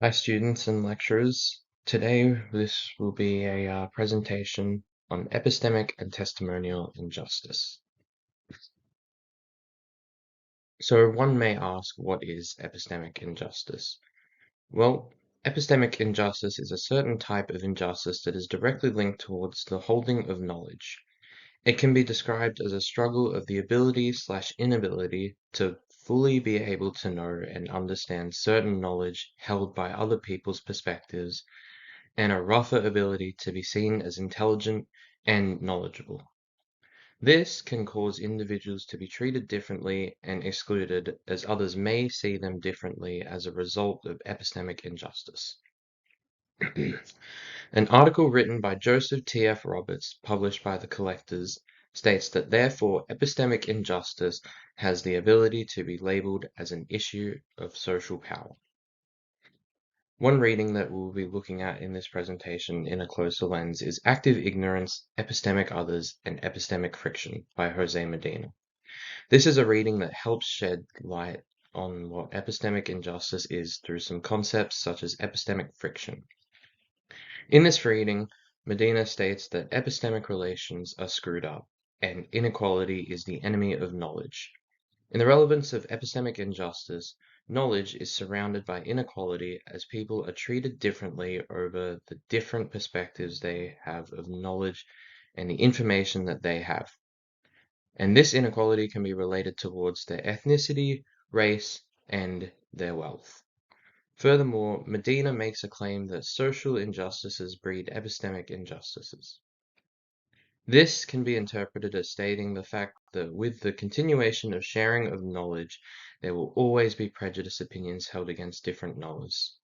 Hi, students and lecturers. Today, this will be a presentation on epistemic and testimonial injustice. So one may ask, what is epistemic injustice? Well, epistemic injustice is a certain type of injustice that is directly linked towards the holding of knowledge. It can be described as a struggle of the ability/inability to fully be able to know and understand certain knowledge held by other people's perspectives and a rougher ability to be seen as intelligent and knowledgeable. This can cause individuals to be treated differently and excluded, as others may see them differently as a result of epistemic injustice. An article written by Joseph T.F. Roberts, published by the Collectors, states that therefore epistemic injustice has the ability to be labeled as an issue of social power. One reading that we'll be looking at in this presentation in a closer lens is Active Ignorance, Epistemic Others, and Epistemic Friction by Jose Medina. This is a reading that helps shed light on what epistemic injustice is through some concepts such as epistemic friction. In this reading, Medina states that epistemic relations are screwed up, and inequality is the enemy of knowledge. In the relevance of epistemic injustice, knowledge is surrounded by inequality as people are treated differently over the different perspectives they have of knowledge and the information that they have. And this inequality can be related towards their ethnicity, race, and their wealth. Furthermore, Medina makes a claim that social injustices breed epistemic injustices. This can be interpreted as stating the fact that with the continuation of sharing of knowledge, there will always be prejudiced opinions held against different knowers.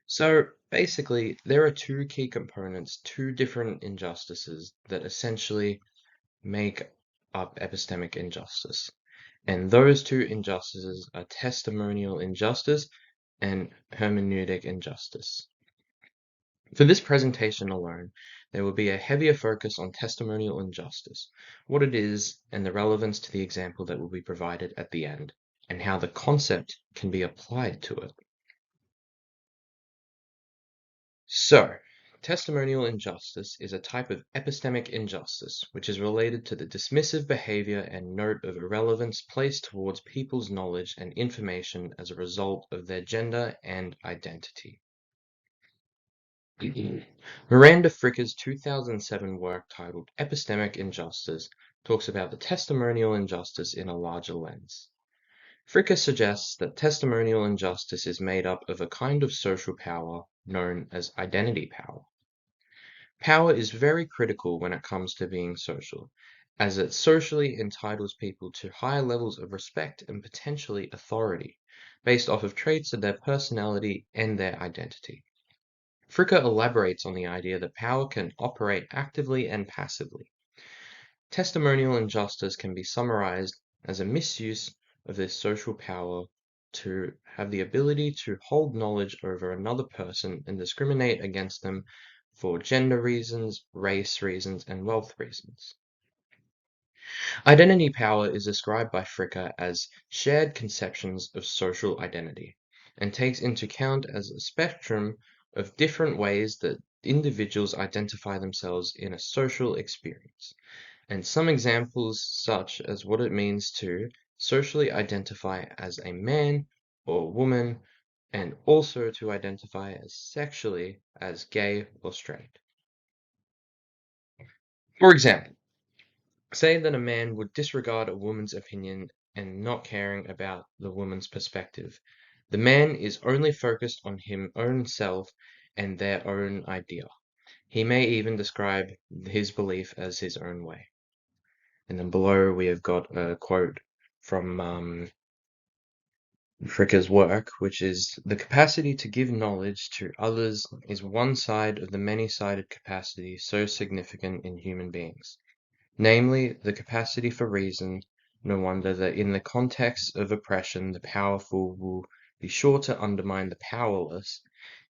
So basically, there are two key components, two different injustices that essentially make up epistemic injustice. And those two injustices are testimonial injustice and hermeneutic injustice. For this presentation alone, there will be a heavier focus on testimonial injustice, what it is, and the relevance to the example that will be provided at the end, and how the concept can be applied to it. So, testimonial injustice is a type of epistemic injustice which is related to the dismissive behavior and note of irrelevance placed towards people's knowledge and information as a result of their gender and identity. Miranda Fricker's 2007 work titled Epistemic Injustice talks about the testimonial injustice in a larger lens. Fricker suggests that testimonial injustice is made up of a kind of social power known as identity power. Power is very critical when it comes to being social, as it socially entitles people to higher levels of respect and potentially authority, based off of traits of their personality and their identity. Fricker elaborates on the idea that power can operate actively and passively. Testimonial injustice can be summarized as a misuse of this social power to have the ability to hold knowledge over another person and discriminate against them for gender reasons, race reasons, and wealth reasons. Identity power is described by Fricker as shared conceptions of social identity and takes into account as a spectrum of different ways that individuals identify themselves in a social experience, and some examples such as what it means to socially identify as a man or woman, and also to identify as sexually as gay or straight. For example, say that a man would disregard a woman's opinion and not caring about the woman's perspective. The man is only focused on his own self and their own idea. He may even describe his belief as his own way. And then below we have got a quote from Fricker's work, which is, "The capacity to give knowledge to others is one side of the many-sided capacity so significant in human beings. Namely, the capacity for reason. No wonder that in the context of oppression, the powerful will be sure to undermine the powerless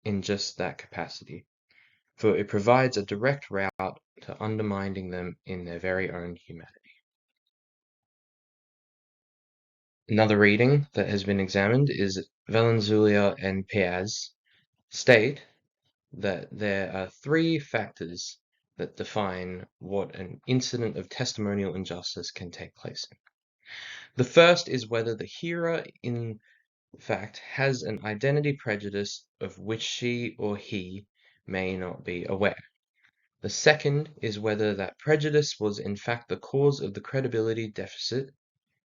in just that capacity, for it provides a direct route to undermining them in their very own humanity." Another reading that has been examined is Valenzuela and Piaz state that there are three factors that define what an incident of testimonial injustice can take place in. The first is whether the hearer, in fact, has an identity prejudice of which she or he may not be aware. The second is whether that prejudice was in fact the cause of the credibility deficit.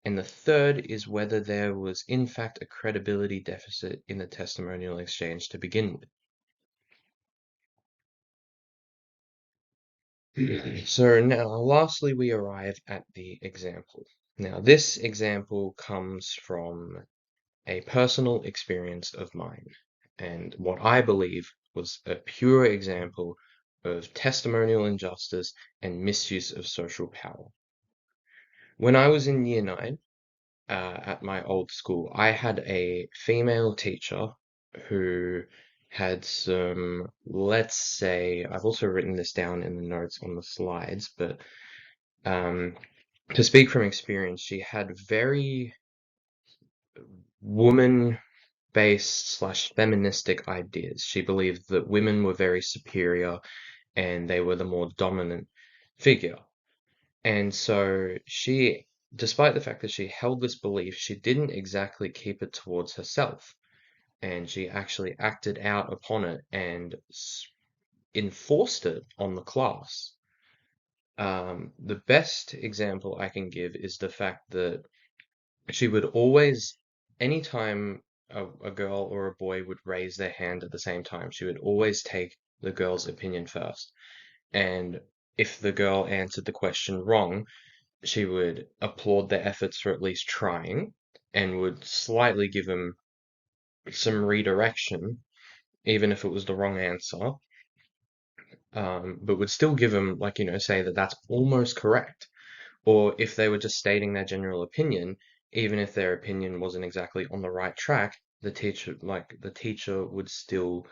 And the third is whether there was in fact a credibility deficit in the testimonial exchange to begin with. So now, lastly, we arrive at the example. Now, this example comes from a personal experience of mine, and what I believe was a pure example of testimonial injustice and misuse of social power. When I was in year 9, at my old school, I had a female teacher who had some, let's say, I've also written this down in the notes on the slides, but um, to speak from experience, she had very woman-based slash feministic ideas. She believed that women were very superior and they were the more dominant figure. And so she, despite the fact that she held this belief, she didn't exactly keep it towards herself. And she actually acted out upon it and enforced it on the class. The best example I can give is the fact that she would always, anytime a girl or a boy would raise their hand at the same time, she would always take the girl's opinion first. And if the girl answered the question wrong, she would applaud their efforts for at least trying and would slightly give them some redirection, even if it was the wrong answer, but would still give them, like, say that that's almost correct. Or if they were just stating their general opinion, even if their opinion wasn't exactly on the right track, the teacher would still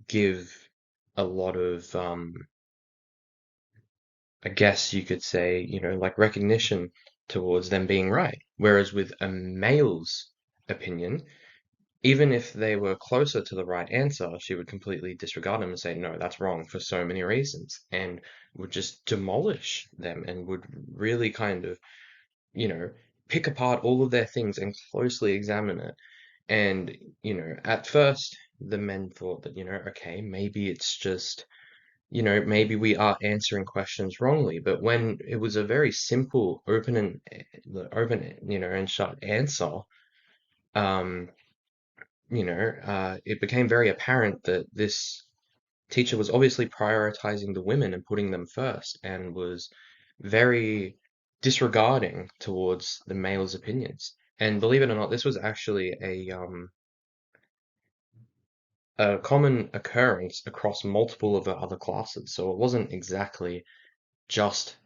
give a lot of, I guess you could say, like recognition towards them being right. Whereas with a male's opinion, even if they were closer to the right answer, she would completely disregard them and say, no, that's wrong for so many reasons, and would just demolish them and would really kind of, you know, pick apart all of their things and closely examine it. And, at first, the men thought that, okay, maybe it's just, maybe we are answering questions wrongly. But when it was a very simple, open, and shut answer, um, it became very apparent that this teacher was obviously prioritizing the women and putting them first and was very disregarding towards the males' opinions. And believe it or not, this was actually a common occurrence across multiple of the other classes. So it wasn't exactly just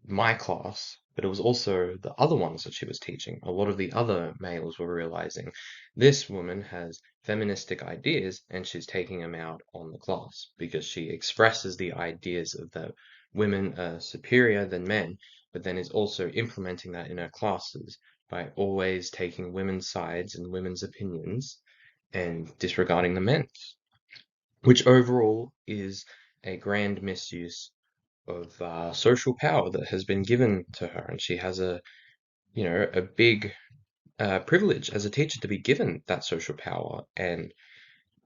my class, but it was also the other ones that she was teaching. A lot of the other males were realizing this woman has feministic ideas and she's taking them out on the class because she expresses the ideas of that women are superior than men, but then is also implementing that in her classes by always taking women's sides and women's opinions and disregarding the men's, which overall is a grand misuse of social power that has been given to her, and she has a big privilege as a teacher to be given that social power. And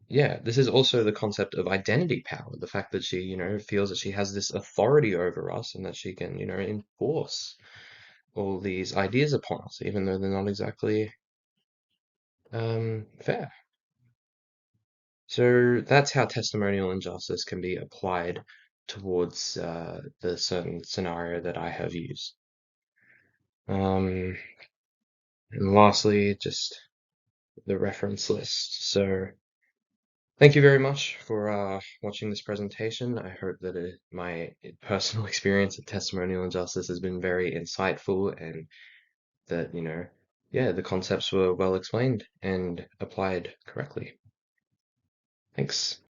yeah, this is also the concept of identity power, the fact that she, feels that she has this authority over us and that she can, enforce all these ideas upon us, even though they're not exactly fair. So that's how testimonial injustice can be applied towards the certain scenario that I have used. Um, And lastly, just the reference list. So thank you very much for watching this presentation. I hope that my personal experience of testimonial injustice has been very insightful and that, yeah, the concepts were well explained and applied correctly. Thanks.